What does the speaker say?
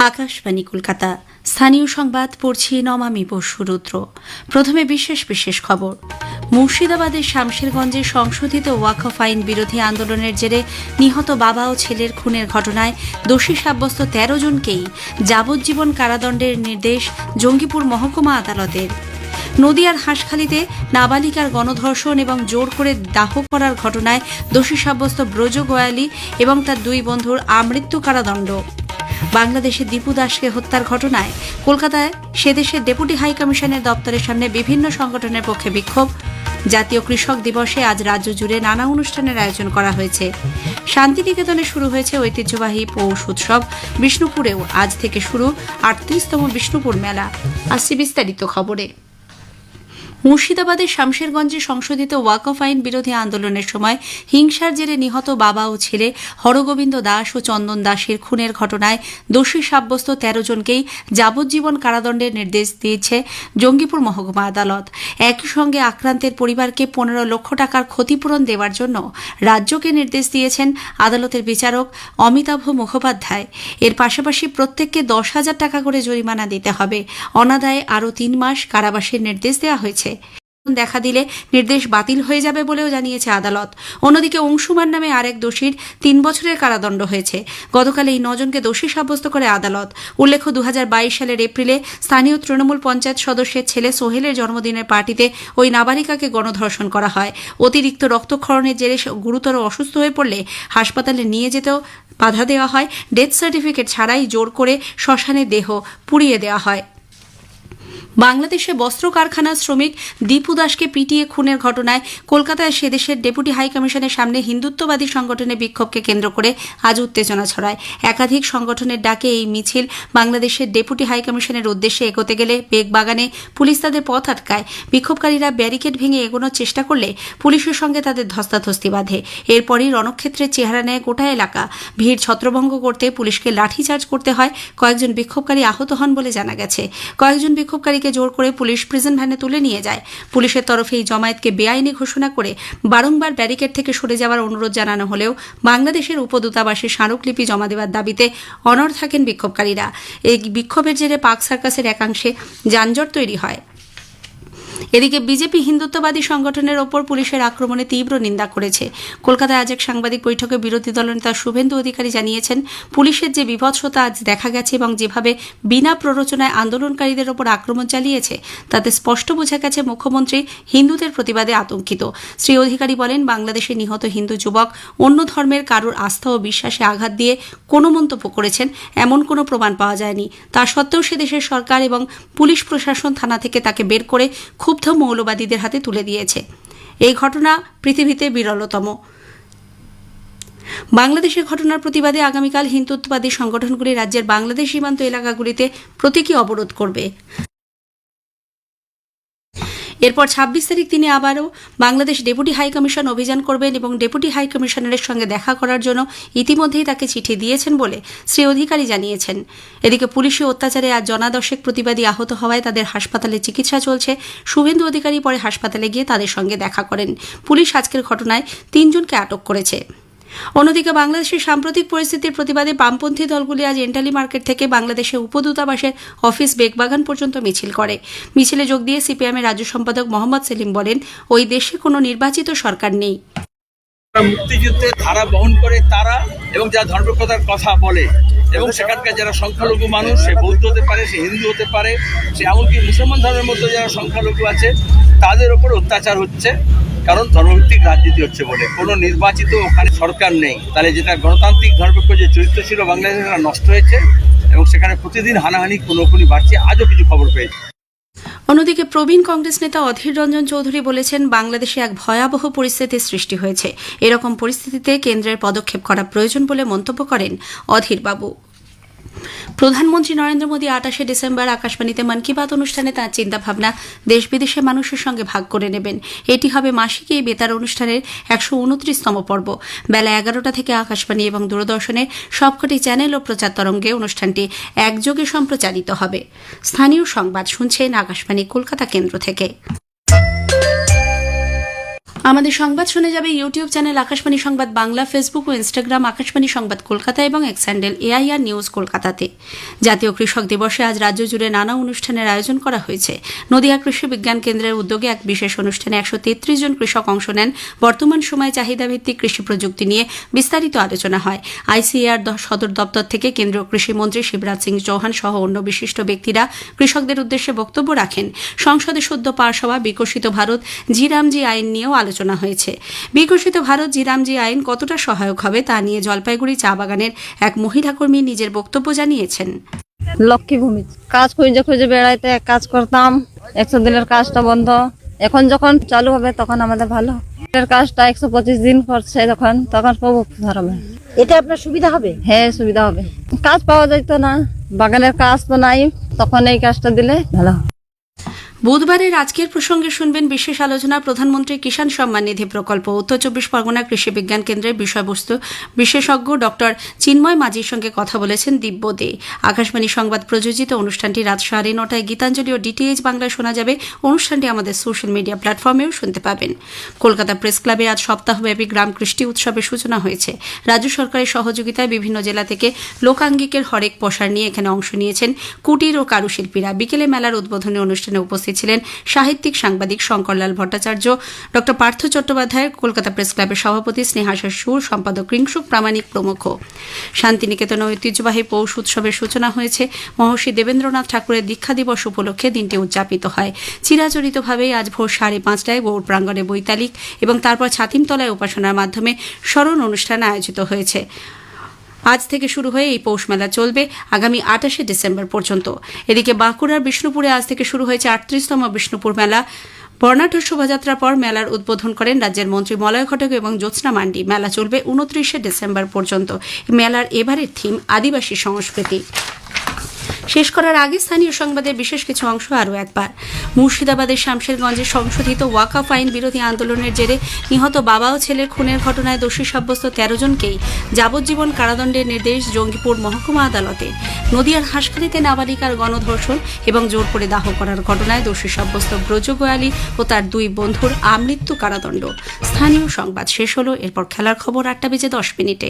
আকাশবাণী কলকাতা। স্থানীয় সংবাদ পড়ছি নমামি বসুরুদ্র। প্রথমে বিশেষ বিশেষ খবর। মুর্শিদাবাদের শামশেরগঞ্জে সংশোধিত ওয়াকফ আইন বিরোধী আন্দোলনের জেরে নিহত বাবা ও ছেলের খুনের ঘটনায় দোষী সাব্যস্ত ১৩ জনকেই যাবজ্জীবন কারাদণ্ডের নির্দেশ জঙ্গিপুর মহকুমা আদালতের। নদিয়ার হাঁসখালিতে নাবালিকার গণধর্ষণ এবং জোর করে দাহ করার ঘটনায় দোষী সাব্যস্ত ব্রজ গোয়ালি এবং তার দুই বন্ধুর আমৃত্যু কারাদণ্ড। বাংলাদেশে দীপু দাসকে হত্যার ঘটনায় কলকাতায় সেদেশের ডেপুটি হাইকমিশনের দপ্তরের সামনে বিভিন্ন সংগঠনের পক্ষে বিক্ষোভ। জাতীয় কৃষক দিবসে আজ রাজ্য জুড়ে নানা অনুষ্ঠানের আয়োজন করা হয়েছে। শান্তিনিকেতনে শুরু হয়েছে ঐতিহ্যবাহী পৌষ উৎসব। বিষ্ণুপুরেও আজ থেকে শুরু ৩৮তম বিষ্ণুপুর মেলা। আসছে বিস্তারিত খবরে। মুর্শিদাবাদের শামশেরগঞ্জে সংশোধিত ওয়াকফ আইন বিরোধী আন্দোলনের সময় হিংসার জেরে নিহত বাবা ও ছেলে হরগোবিন্দ দাস ও চন্দন দাসের খুনের ঘটনায় দোষী সাব্যস্ত ১৩ জনকেই যাবজ্জীবন কারাদণ্ডের নির্দেশ দিয়েছে জঙ্গিপুর মহকুমা আদালত। একই সঙ্গে আক্রান্তের পরিবারকে ১৫ লক্ষ টাকার ক্ষতিপূরণ দেওয়ার জন্য রাজ্যকে নির্দেশ দিয়েছেন আদালতের বিচারক অমিতাভ মুখোপাধ্যায়। এর পাশাপাশি প্রত্যেককে ১০,০০০ টাকা করে জরিমানা দিতে হবে। অনাদায়ে আরও ৩ মাস কারাবাসের নির্দেশ দেওয়া হয়েছে। দেখা দিলে নির্দেশ বাতিল হয়ে যাবে বলেও জানিয়েছে আদালত। অন্যদিকে অংশুমান নামে আরেক দোষীর ৩ বছরের কারাদণ্ড হয়েছে। গতকাল এই ৯ জনকে দোষী সাব্যস্ত করে আদালত। উল্লেখ্য ২০২২ সালের এপ্রিলে স্থানীয় তৃণমূল পঞ্চায়েত সদস্যের ছেলে সোহেলের জন্মদিনের পার্টিতে ওই নাবালিকাকে গণধর্ষণ করা হয়। অতিরিক্ত রক্তক্ষরণের জেরে গুরুতর অসুস্থ হয়ে পড়লে হাসপাতালে নিয়ে যেতেও বাধা দেওয়া হয়। ডেথ সার্টিফিকেট ছাড়াই জোর করে শ্মশানে দেহ পুড়িয়ে দেওয়া হয়। বাংলাদেশে বস্ত্র কারখানার শ্রমিক দীপু দাসকে পিটিয়ে খুনের ঘটনায় কলকাতায় সেদেশের ডেপুটি হাইকমিশনের সামনে হিন্দুত্ববাদী সংগঠনের বিক্ষোভকে কেন্দ্র করে আজ উত্তেজনা ছড়ায়। একাধিক সংগঠনের ডাকে এই মিছিল বাংলাদেশের ডেপুটি হাইকমিশনের উদ্দেশ্যে এগোতে গেলে বেগবাগানে পুলিশ তাদের পথ আটকায়। বিক্ষোভকারীরা ব্যারিকেড ভেঙে এগোনোর চেষ্টা করলে পুলিশের সঙ্গে তাদের ধস্তাধস্তি বাধে। এরপরই রণক্ষেত্রের চেহারা নেয় গোটা এলাকা। ভিড় ছত্রভঙ্গ করতে পুলিশকে লাঠিচার্জ করতে হয়। কয়েকজন বিক্ষোভকারী আহত হন বলে জানা গেছে। কয়েকজন বিক্ষোভকারীকে জোর করে পুলিশ প্রিজন ভ্যানে তুলে নিয়ে যায়। পুলিশের তরফে এই জমায়েতকে বেআইনি ঘোষণা করে বারংবার ব্যারিকেড থেকে সরে যাওয়ার অনুরোধ জানানো হলেও বাংলাদেশের উপদূতাবাসে স্মারকলিপি জমা দেওয়ার দাবিতে অনড় থাকেন বিক্ষোভকারীরা। এই বিক্ষোভের জেরে পার্ক সার্কাসের একাংশে যানজট তৈরি হয়। এদিকে বিজেপি হিন্দুত্ববাদী সংগঠনের ওপর পুলিশের আক্রমণে তীব্র নিন্দা করেছে। কলকাতায় আজ এক সাংবাদিক বৈঠকে বিরোধী দলনেতা শুভেন্দু অধিকারী জানিয়েছেন, পুলিশের যে বিভৎসতা আজ দেখা গেছে এবং যেভাবে বিনা প্ররোচনায় আন্দোলনকারীদের ওপর আক্রমণ চালিয়েছে তাতে স্পষ্ট বোঝা গেছে মুখ্যমন্ত্রী হিন্দুদের প্রতিবাদে আতঙ্কিত। শ্রী অধিকারী বলেন, বাংলাদেশে নিহত হিন্দু যুবক অন্য ধর্মের কারোর আস্থা ও বিশ্বাসে আঘাত দিয়ে কোনো মন্তব্য করেছেন এমন কোনো প্রমাণ পাওয়া যায়নি। তা সত্ত্বেও সে দেশের সরকার এবং পুলিশ প্রশাসন থানা থেকে তাকে বের করে ক্ষুব্ধ মৌলবাদীদের হাতে তুলে দিয়েছে। এই ঘটনা পৃথিবীতে বিরলতম। বাংলাদেশের ঘটনার প্রতিবাদে আগামীকাল হিন্দুত্ববাদী সংগঠনগুলি রাজ্যের বাংলাদেশ সীমান্ত এলাকাগুলিতে প্রতীকী অবরোধ করবে। এরপর ২৬ তারিখ তিনি আবারও বাংলাদেশ ডেপুটি হাইকমিশন অভিযান করবেন এবং ডেপুটি হাইকমিশনারের সঙ্গে দেখা করার জন্য ইতিমধ্যেই তাকে চিঠি দিয়েছেন বলে শ্রী অধিকারী জানিয়েছেন। এদিকে পুলিশি অত্যাচারে আজ জনাদশেক প্রতিবাদী আহত হওয়ায় তাদের হাসপাতালে চিকিৎসা চলছে। শুভেন্দু অধিকারী পরে হাসপাতালে গিয়ে তাদের সঙ্গে দেখা করেন। পুলিশ আজকের ঘটনায় ৩ জনকে আটক করেছে। অন্যদিকে বাংলাদেশের সাম্প্রতিক পরিস্থিতির প্রতিবাদে বামপন্থী দলগুলি আজ এন্টালি মার্কেট থেকে বাংলাদেশের উপদূতাবাসের অফিস বেগবাগান পর্যন্ত মিছিল করে। মিছিলে যোগ দিয়ে সিপিএমের রাজ্য সম্পাদক মোহাম্মদ সেলিম বলেন, ওই দেশে কোনো নির্বাচিত সরকার নেই। মুক্তিযুদ্ধের ধারা বহন করে তারা এবং যারা ধর্মপ্রথার কথা বলে এবং সেখানকার যারা সংখ্যালঘু মানুষ, সে বৌদ্ধ হতে পারে, সে হিন্দু হতে পারে, সে এমনকি মুসলমান ধর্মের মধ্যে যারা সংখ্যালঘু আছে তাদের ওপর অত্যাচার হচ্ছে, কারণ ধর্মভিত্তিক রাজনীতি হচ্ছে বলে। কোনো নির্বাচিত ওখানে সরকার নেই। তাহলে যেটা গণতান্ত্রিক ধর্মনিরপেক্ষ যে চরিত্র ছিল বাংলাদেশে সেটা নষ্ট হয়েছে এবং সেখানে প্রতিদিন হানাহানি খুনোখুনি বাড়ছে। আজও কিছু খবর পেয়েছি। অন্যদিকে প্রবীণ কংগ্রেস নেতা অধীর রঞ্জন চৌধুরী বলেছেন, বাংলাদেশে এক ভয়াবহ পরিস্থিতির সৃষ্টি হয়েছে। এরকম পরিস্থিতিতে কেন্দ্রের পদক্ষেপ করা প্রয়োজন বলে মন্তব্য করেন অধীরবাবু। প্রধানমন্ত্রী নরেন্দ্র মোদী ২৮শে ডিসেম্বর আকাশবাণীতে মন কি বাত অনুষ্ঠানে তাঁর চিন্তাভাবনা দেশ বিদেশের মানুষের সঙ্গে ভাগ করে নেবেন। এটি হবে মাসিক এই বেতার অনুষ্ঠানের ১২৯তম পর্ব। বেলা ১১টা থেকে আকাশবাণী এবং দূরদর্শনের সবকটি চ্যানেল ও প্রচার তরঙ্গে অনুষ্ঠানটি একযোগে সম্প্রচারিত হবে। স্থানীয় সংবাদ শুনছেন আকাশবাণী কলকাতা কেন্দ্র থেকে। আমাদের সংবাদ শুনে যাবে ইউটিউব চ্যানেল আকাশবাণী সংবাদ বাংলা, ফেসবুক ও ইনস্টাগ্রাম আকাশবাণী সংবাদ কলকাতা এবং এক্স হ্যান্ডেল AIR নিউজ কলকাতাতে। জাতীয় কৃষক দিবসে আজ রাজ্য জুড়ে নানা অনুষ্ঠানের আয়োজন করা হয়েছে। নদিয়া কৃষি বিজ্ঞান কেন্দ্রের উদ্যোগে এক বিশেষ অনুষ্ঠানে 133 জন কৃষক অংশ নেন। বর্তমান সময়ে চাহিদাভিত্তিক কৃষি প্রযুক্তি নিয়ে বিস্তারিত আলোচনা হয়। ICAR সদর দপ্তর থেকে কেন্দ্রীয় কৃষিমন্ত্রী শিবরাজ সিং চৌহান সহ অন্য বিশিষ্ট ব্যক্তিরা কৃষকদের উদ্দেশ্যে বক্তব্য রাখেন। সংসদে সদ্য পাশ হওয়া বিকশিত ভারত জি আইন নিয়েও আলোচনা হয়েছে। বিকশিত ভারত জি আইন কতটা সহায়ক হবে তা নিয়ে জলপাইগুড়ি চা বাগানের এক মহিলা কর্মী নিজের বক্তব্য জানিয়েছেন। লক্ষ্মীভূমি কাজ খুঁজে খুঁজে বেড়াইতে কাজ করতাম, 100 দিনের কাজটা বন্ধ, এখন যখন চালু হবে তখন আমাদের ভালো। এর কাজটা 125 দিন করছে, তখন পাবো ধরবে। এটা আপনার সুবিধা হবে? হ্যাঁ, সুবিধা হবে। কাজ পাওয়া যাইতো না, বাগানের কাজ তো নাই, তখন এই কাজটা দিলে ভালো। বুধবারের আজকের প্রসঙ্গে শুনবেন বিশেষ আলোচনা প্রধানমন্ত্রী কিষাণ সম্মান নিধি প্রকল্প। উত্তর 24 পরগনা কৃষি বিজ্ঞান কেন্দ্রের বিষয়বস্তু বিশেষজ্ঞ ডক্টর চিন্ময় মাঝির সঙ্গে কথা বলেছেন দিব্য দে। আকাশবাণী সংবাদ প্রযোজিত অনুষ্ঠানটি রাত 9:30 গীতাঞ্জলি ও DTH বাংলায় শোনা যাবে। অনুষ্ঠানটি আমাদের সোশ্যাল মিডিয়া প্ল্যাটফর্মেও শুনতে পাবেন। কলকাতা প্রেস ক্লাবে আজ সপ্তাহব্যাপী গ্রাম কৃষ্টি উৎসবের সূচনা হয়েছে। রাজ্য সরকারের সহযোগিতায় বিভিন্ন জেলা থেকে লোকাঙ্গিকের হরেক পসার নিয়ে এখানে অংশ নিয়েছেন কুটির ও কারুশিল্পীরা। বিকেলে মেলার উদ্বোধনী অনুষ্ঠানে উপস্থিত ছিলেন সাহিত্যিক সাংবাদিক শঙ্করলাল ভট্টাচার্য, ডক্টর পার্থ চট্টোপাধ্যায়, কলকাতা প্রেস ক্লাবের সভাপতি স্নেহাশা সুর, সম্পাদক রিংসুক প্রামাণিক প্রমুখ। শান্তিনিকেতনে ঐতিহ্যবাহী পৌষ উৎসবের সূচনা হয়েছে। মহর্ষি দেবেন্দ্রনাথ ঠাকুরের দীক্ষা দিবস উপলক্ষে দিনটি উদযাপিত হয়। চিরাচরিতভাবেই আজ ভোর 5:30 গৌড় প্রাঙ্গণে বৈতালিক এবং তারপর ছাতিমতলায় উপাসনার মাধ্যমে স্মরণ অনুষ্ঠান আয়োজিত হয়েছে। আজ থেকে শুরু হয়ে এই পৌষ মেলা চলবে আগামী 28 ডিসেম্বর পর্যন্ত। এদিকে বাঁকুড়ার বিষ্ণুপুরে আজ থেকে শুরু হয়েছে 38তম বিষ্ণুপুর মেলা। বর্ণাঢ্য শোভাযাত্রার পর মেলার উদ্বোধন করেন রাজ্যের মন্ত্রী মলয় ঘটক এবং জ্যোৎস্না মান্ডি। মেলা চলবে 29 ডিসেম্বর পর্যন্ত। মেলার এবারের থিম আদিবাসী সংস্কৃতি। শেষ করার আগে স্থানীয় সংবাদের বিশেষ কিছু অংশ আরও একবার। মুর্শিদাবাদের শামশেরগঞ্জে সংশোধিত ওয়াকফ আইন বিরোধী আন্দোলনের জেরে নিহত বাবা ও ছেলের খুনের ঘটনায় দোষী সাব্যস্ত 13 জনকেই যাবজ্জীবন কারাদণ্ডের নির্দেশ জঙ্গিপুর মহকুমা আদালতে। নদিয়ার হাঁসখালিতে নাবালিকার গণধর্ষণ এবং জোর করে দাহ করার ঘটনায় দোষী সাব্যস্ত ব্রজ গোয়ালি ও তার 2 বন্ধুর আমৃত্যু কারাদণ্ড। স্থানীয় সংবাদ শেষ হলো। এরপর খেলার খবর 8:10 মিনিটে।